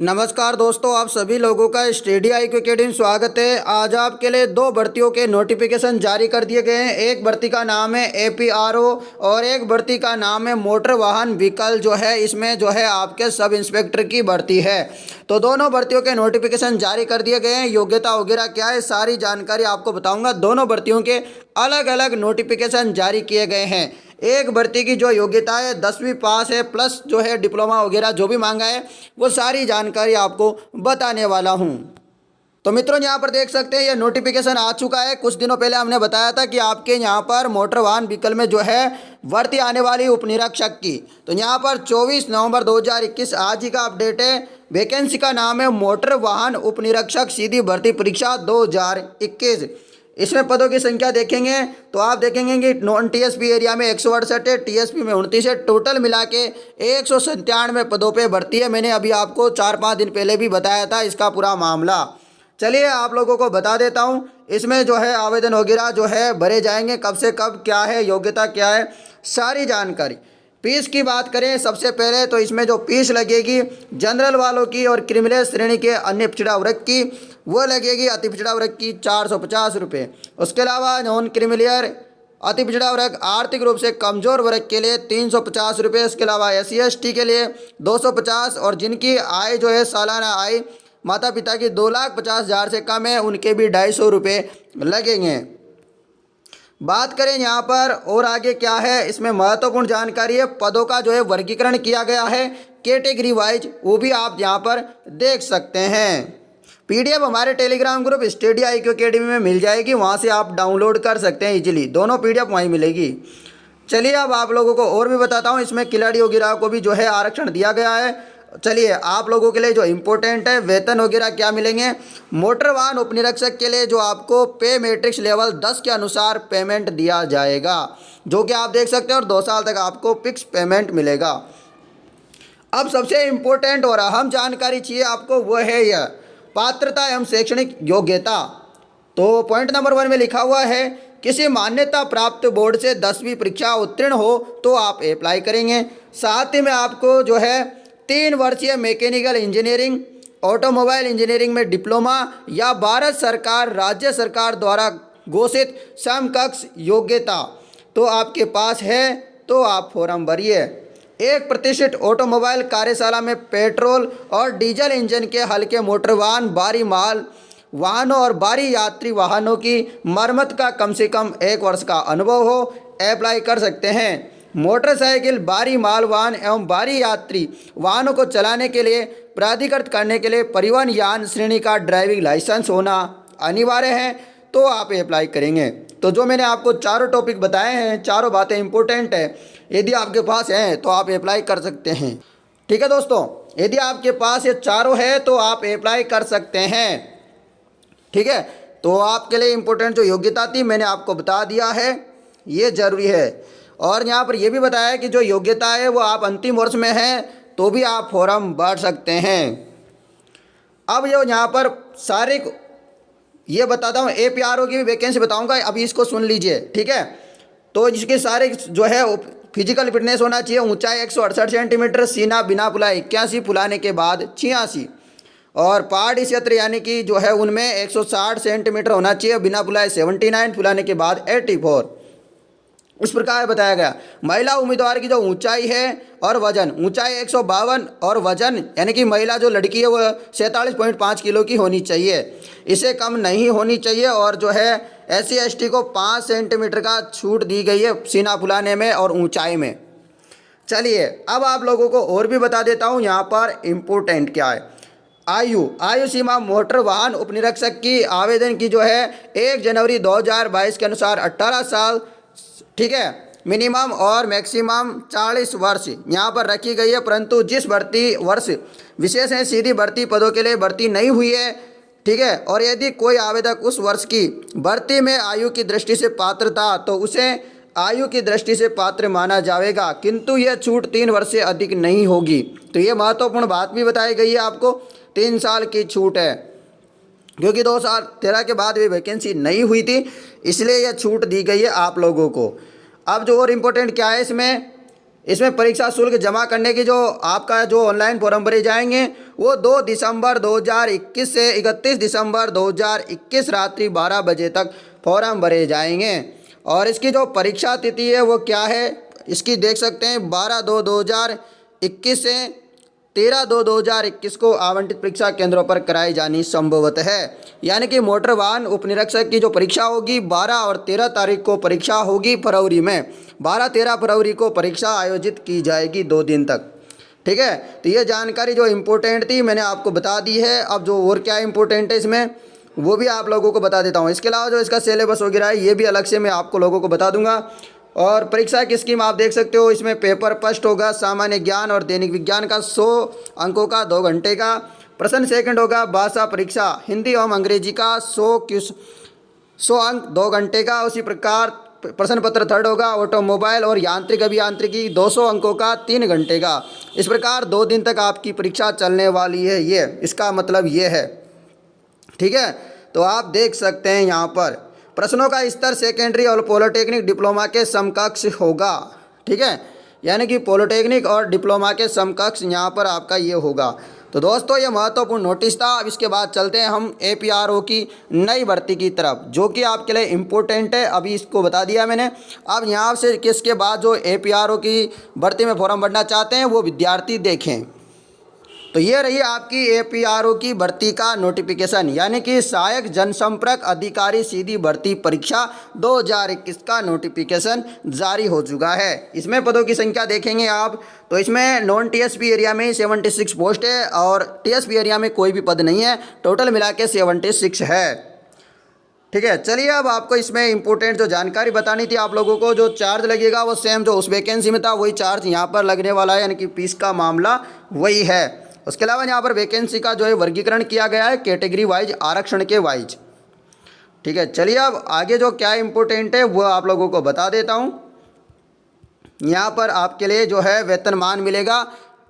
नमस्कार दोस्तों, आप सभी लोगों का स्टडी IQ अकेडमी में स्वागत है। आज आपके लिए दो भर्तियों के नोटिफिकेशन जारी कर दिए गए हैं। एक भर्ती का नाम है APRO और एक भर्ती का नाम है मोटर वाहन व्हीकल जो है, इसमें जो है आपके सब इंस्पेक्टर की भर्ती है। तो दोनों भर्तियों के नोटिफिकेशन जारी कर दिए गए हैं। योग्यता वगैरह क्या है, सारी जानकारी आपको बताऊँगा। दोनों भर्तियों के अलग अलग नोटिफिकेशन जारी किए गए हैं। एक भर्ती की जो योग्यता है 10वीं पास है, प्लस जो है डिप्लोमा वगैरह जो भी मांगा है वो सारी जानकारी आपको बताने वाला हूँ। तो मित्रों, यहाँ पर देख सकते हैं ये नोटिफिकेशन आ चुका है। कुछ दिनों पहले हमने बताया था कि आपके यहाँ पर मोटर वाहन व्हीकल में जो है भर्ती आने वाली उपनिरीक्षक की। तो यहाँ पर 24 नवंबर 2021 आज ही का अपडेट है। वैकेंसी का नाम है मोटर वाहन उपनिरीक्षक सीधी भर्ती परीक्षा 2021। इसमें पदों की संख्या देखेंगे तो आप देखेंगे कि नॉन TSP एरिया में 168 है, TSP में 29 है। टोटल मिला के 197 पदों पे भर्ती है। मैंने अभी आपको 4-5 दिन पहले भी बताया था इसका पूरा मामला। चलिए आप लोगों को बता देता हूँ। इसमें जो है आवेदन वगैरह जो है भरे जाएंगे, कब से कब, क्या है, योग्यता क्या है, सारी जानकारी। फीस की बात करें सबसे पहले तो इसमें जो फीस लगेगी जनरल वालों की और क्रिमिनल श्रेणी के अन्य पिछड़ा वर्ग की वो लगेगी अति पिछड़ा वर्ग की 450 रुपये। उसके अलावा नॉन क्रिमिनल अति पिछड़ा वर्ग आर्थिक रूप से कमज़ोर वर्ग के लिए 350 रुपये। इसके अलावा SC ST के लिए 250 और जिनकी आय जो है सालाना आय माता पिता की 2,50,000 से कम है उनके भी 250 रुपये लगेंगे। बात करें यहाँ पर और आगे क्या है, इसमें महत्वपूर्ण जानकारी है। पदों का जो है वर्गीकरण किया गया है कैटेगरी वाइज, वो भी आप यहाँ पर देख सकते हैं। PDF हमारे Telegram group study IQ academy में मिल जाएगी, वहाँ से आप डाउनलोड कर सकते हैं इजीली। दोनों PDF वहीं मिलेगी। चलिए अब आप लोगों को और भी बताता हूँ। इसमें खिलाड़ी वगैरह को भी जो है आरक्षण दिया गया है। चलिए आप लोगों के लिए जो इम्पोर्टेंट है, वेतन वगैरह क्या मिलेंगे। मोटर वाहन उपनिरीक्षक के लिए जो आपको पे मैट्रिक्स लेवल 10 के अनुसार पेमेंट दिया जाएगा, जो कि आप देख सकते हैं, और 2 साल तक आपको फिक्स पेमेंट मिलेगा। अब सबसे इम्पोर्टेंट और अहम जानकारी चाहिए आपको, वो है यह पात्रता एवं शैक्षणिक योग्यता। तो पॉइंट नंबर 1 में लिखा हुआ है किसी मान्यता प्राप्त बोर्ड से 10वीं परीक्षा उत्तीर्ण हो तो आप अप्लाई करेंगे। साथ ही में आपको जो है 3 वर्षीय मैकेनिकल इंजीनियरिंग, ऑटोमोबाइल इंजीनियरिंग में डिप्लोमा या भारत सरकार राज्य सरकार द्वारा घोषित समकक्ष योग्यता तो आपके पास है तो आप फॉर्म भरिए। एक प्रतिष्ठित ऑटोमोबाइल कार्यशाला में पेट्रोल और डीजल इंजन के हल्के मोटर वाहन, भारी माल वाहनों और भारी यात्री वाहनों की मरम्मत का कम से कम 1 वर्ष का अनुभव हो, अप्लाई कर सकते हैं। मोटरसाइकिल, भारी माल वाहन एवं भारी यात्री वाहनों को चलाने के लिए प्राधिकृत करने के लिए परिवहन यान श्रेणी का ड्राइविंग लाइसेंस होना अनिवार्य है, तो आप अप्लाई करेंगे। तो जो मैंने आपको चारों टॉपिक बताए हैं, चारों बातें इंपॉर्टेंट है। यदि आपके पास हैं तो आप अप्लाई कर सकते हैं। ठीक है दोस्तों, यदि आपके पास ये चारों है तो आप अप्लाई कर सकते हैं। ठीक है, तो आपके लिए इम्पोर्टेंट जो योग्यता थी मैंने आपको बता दिया है, ये जरूरी है। और यहाँ पर यह भी बताया है कि जो योग्यता है वो आप अंतिम वर्ष में हैं तो भी आप फॉर्म भर सकते हैं। अब जो यहाँ पर सारे ये बताता हूँ, APRO की भी वैकेंसी बताऊँगा, अभी इसको सुन लीजिए। ठीक है, तो इसके सारे जो है फिजिकल फिटनेस होना चाहिए। ऊंचाई 168 सेंटीमीटर, सीना बिना फुलाए 81, फुलाने के बाद 86, और पहाड़ी क्षेत्र यानी कि जो है उनमें 160 सेंटीमीटर होना चाहिए, बिना फुलाए 79, फुलाने के बाद 84। इस प्रकार बताया गया। महिला उम्मीदवार की जो ऊंचाई है और वजन, ऊंचाई 152 और वजन यानी कि महिला जो लड़की है वो 47.5 किलो की होनी चाहिए, इसे कम नहीं होनी चाहिए। और जो है SC ST को 5 सेंटीमीटर का छूट दी गई है सीना फुलाने में और ऊंचाई में। चलिए अब आप लोगों को और भी बता देता हूँ यहाँ पर इम्पोर्टेंट क्या है। आयु सीमा मोटर वाहन उपनिरीक्षक की आवेदन की जो है 1 जनवरी 2022 के अनुसार 18 साल, ठीक है, मिनिमम और मैक्सिमम 40 वर्ष यहाँ पर रखी गई है। परंतु जिस भर्ती वर्ष विशेष है सीधी भर्ती पदों के लिए भर्ती नहीं हुई है, ठीक है, और यदि कोई आवेदक उस वर्ष की भर्ती में आयु की दृष्टि से पात्र था तो उसे आयु की दृष्टि से पात्र माना जाएगा, किंतु यह छूट 3 वर्ष से अधिक नहीं होगी। तो ये महत्वपूर्ण बात भी बताई गई है, आपको 3 साल की छूट है, क्योंकि 2013 के बाद भी वैकेंसी नहीं हुई थी, इसलिए यह छूट दी गई है आप लोगों को। अब जो और इम्पोर्टेंट क्या है इसमें, इसमें परीक्षा शुल्क जमा करने की जो आपका जो ऑनलाइन फॉर्म भरे जाएंगे वो 2 दिसंबर 2021 से 31 दिसंबर 2021 रात्रि 12 बजे तक फॉर्म भरे जाएंगे। और इसकी जो परीक्षा तिथि है वो क्या है, इसकी देख सकते हैं 12/2/2021 से 13/2/2021 को आवंटित परीक्षा केंद्रों पर कराई जानी संभवत है। यानी कि मोटर वाहन उपनिरीक्षक की जो परीक्षा होगी 12 और 13 तारीख को परीक्षा होगी फरवरी में, 12-13 फरवरी को परीक्षा आयोजित की जाएगी 2 दिन तक। ठीक है, तो ये जानकारी जो इम्पोर्टेंट थी मैंने आपको बता दी है। अब जो और क्या इम्पोर्टेंट है इसमें वो भी आप लोगों को बता देता हूँ। इसके अलावा जो इसका सिलेबस वगैरह है ये भी अलग से मैं आपको लोगों को बता दूंगा। और परीक्षा की स्कीम आप देख सकते हो, इसमें पेपर फर्स्ट होगा सामान्य ज्ञान और दैनिक विज्ञान का 100 अंकों का 2 घंटे का। प्रश्न सेकंड होगा भाषा परीक्षा हिंदी एवं अंग्रेजी का 100 अंक 2 घंटे का। उसी प्रकार प्रश्न पत्र थर्ड होगा ऑटोमोबाइल और यांत्रिक अभियांत्रिकी 200 अंकों का 3 घंटे का। इस प्रकार 2 दिन तक आपकी परीक्षा चलने वाली है, ये इसका मतलब ये है। ठीक है, तो आप देख सकते हैं यहाँ पर प्रश्नों का स्तर सेकेंडरी और पॉलिटेक्निक डिप्लोमा के समकक्ष होगा। ठीक है, यानी कि पॉलिटेक्निक और डिप्लोमा के समकक्ष यहाँ पर आपका ये होगा। तो दोस्तों ये महत्वपूर्ण नोटिस था। अब इसके बाद चलते हैं हम APRO की नई भर्ती की तरफ, जो कि आपके लिए इम्पोर्टेंट है। अभी इसको बता दिया मैंने। अब यहाँ से किसके बाद जो APRO की भर्ती में फॉर्म भरना चाहते हैं वो विद्यार्थी देखें। तो ये रही आपकी APRO की भर्ती का नोटिफिकेशन, यानी कि सहायक जनसंपर्क अधिकारी सीधी भर्ती परीक्षा 2021 का नोटिफिकेशन जारी हो चुका है। इसमें पदों की संख्या देखेंगे आप तो इसमें नॉन TSP एरिया में 76 पोस्ट है और TSP एरिया में कोई भी पद नहीं है। टोटल मिला के 76 है। ठीक है, चलिए अब आपको इसमें इंपॉर्टेंट जो जानकारी बतानी थी आप लोगों को, जो चार्ज लगेगा वो सेम जो उस वैकेंसी में था वही चार्ज यहाँ पर लगने वाला है, यानी कि फीस का मामला वही है। उसके अलावा यहाँ पर वैकेंसी का जो है वर्गीकरण किया गया है कैटेगरी वाइज, आरक्षण के वाइज। ठीक है, चलिए अब आगे जो क्या इंपॉर्टेंट है वो आप लोगों को बता देता हूँ। यहाँ पर आपके लिए जो है वेतनमान मिलेगा,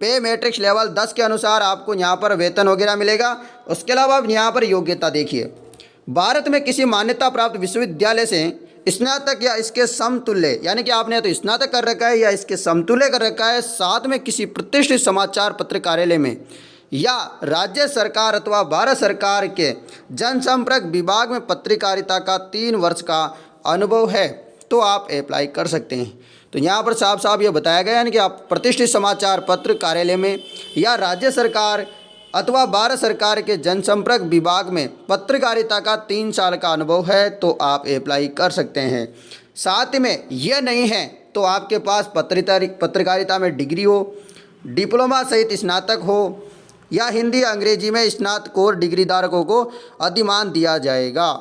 पे मैट्रिक्स लेवल 10 के अनुसार आपको यहाँ पर वेतन वगैरह मिलेगा। उसके अलावा यहाँ पर योग्यता देखिए, भारत में किसी मान्यता प्राप्त विश्वविद्यालय से स्नातक या इसके समतुल्य, यानी कि आपने तो स्नातक कर रखा है या इसके समतुल्य कर रखा है, साथ में किसी प्रतिष्ठित समाचार पत्र कार्यालय में या राज्य सरकार अथवा भारत सरकार के जनसंपर्क विभाग में पत्रकारिता का 3 वर्ष का अनुभव है तो आप अप्लाई कर सकते हैं। तो यहाँ पर साफ साफ ये बताया गया है कि आप प्रतिष्ठित समाचार पत्र कार्यालय में या राज्य सरकार अथवा भारत सरकार के जनसंपर्क विभाग में पत्रकारिता का 3 साल का अनुभव है तो आप अप्लाई कर सकते हैं। साथ में यह नहीं है तो आपके पास पत्रकारिता में डिग्री हो, डिप्लोमा सहित स्नातक हो या हिंदी अंग्रेजी में स्नातकोत्तर डिग्री धारकों को अधिमान दिया जाएगा।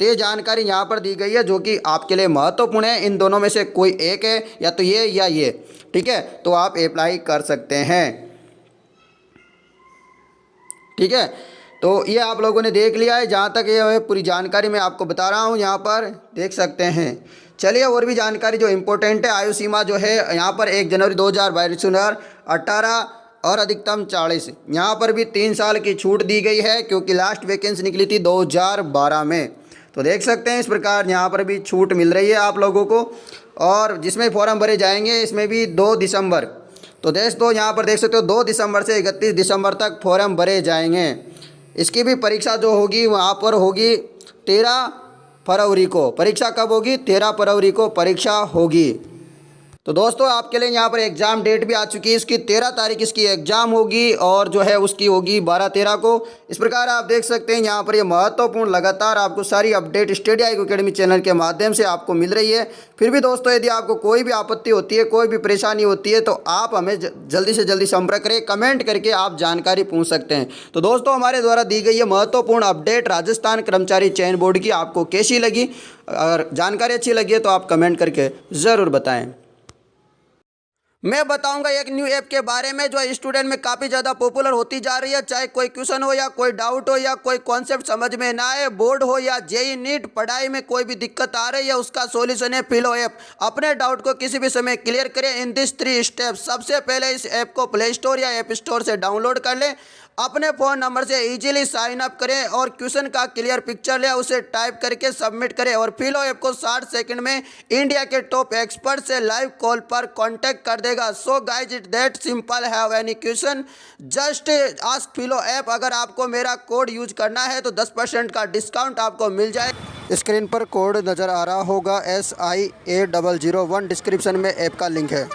तो ये जानकारी यहाँ पर दी गई है जो कि आपके लिए महत्वपूर्ण है। इन दोनों में से कोई एक है, या तो ये या ये। ठीक है, तो आप अप्लाई कर सकते हैं। ठीक है, तो ये आप लोगों ने देख लिया है। जहाँ तक ये पूरी जानकारी मैं आपको बता रहा हूँ यहाँ पर देख सकते हैं। चलिए और भी जानकारी जो इम्पोर्टेंट है, आयु सीमा जो है यहाँ पर 1 जनवरी 2022 और अधिकतम 40, यहाँ पर भी 3 साल की छूट दी गई है क्योंकि लास्ट वैकेंसी निकली थी 2012 में। तो देख सकते हैं इस प्रकार यहाँ पर भी छूट मिल रही है आप लोगों को। और जिसमें फॉर्म भरे जाएंगे इसमें भी 2 दिसंबर, तो दोस्तों यहाँ पर देख सकते हो 2 दिसंबर से 31 दिसंबर तक फॉर्म भरे जाएंगे। इसकी भी परीक्षा जो होगी वहाँ पर होगी 13 फरवरी को। परीक्षा कब होगी? 13 फरवरी को परीक्षा होगी। तो दोस्तों आपके लिए यहाँ पर एग्ज़ाम डेट भी आ चुकी है। इसकी 13 तारीख इसकी एग्ज़ाम होगी और जो है उसकी होगी 12-13 को। इस प्रकार आप देख सकते हैं यहाँ पर ये महत्वपूर्ण लगातार आपको सारी update study IQ academy channel के माध्यम से आपको मिल रही है। फिर भी दोस्तों यदि आपको कोई भी आपत्ति होती है, कोई भी परेशानी होती है तो आप हमें जल्दी से जल्दी संपर्क करें, कमेंट करके आप जानकारी पूछ सकते हैं। तो दोस्तों हमारे द्वारा दी गई ये महत्वपूर्ण अपडेट राजस्थान कर्मचारी चयन बोर्ड की आपको कैसी लगी? अगर जानकारी अच्छी लगी है तो आप कमेंट करके ज़रूर बताएँ। मैं बताऊंगा एक न्यू ऐप के बारे में जो स्टूडेंट में काफ़ी ज़्यादा पॉपुलर होती जा रही है। चाहे कोई क्वेश्चन हो या कोई डाउट हो या कोई कॉन्सेप्ट समझ में ना आए, बोर्ड हो या JEE नीट पढ़ाई में कोई भी दिक्कत आ रही है, उसका सॉल्यूशन है फिलो ऐप। अपने डाउट को किसी भी समय क्लियर करें इन दिस 3 स्टेप्स। सबसे पहले इस ऐप को प्ले स्टोर या ऐप स्टोर से डाउनलोड कर लें। अपने फ़ोन नंबर से इजीली साइन अप करें और क्वेश्चन का क्लियर पिक्चर ले उसे टाइप करके सबमिट करें और फिलो ऐप को 60 सेकंड में इंडिया के टॉप एक्सपर्ट से लाइव कॉल पर कांटेक्ट कर देगा। So guys it that simple. Have any question just ask फिलो app. अगर आपको मेरा कोड यूज करना है तो 10% का डिस्काउंट आपको मिल जाए। स्क्रीन पर कोड नज़र आ रहा होगा SIA001। डिस्क्रिप्शन में ऐप का लिंक है।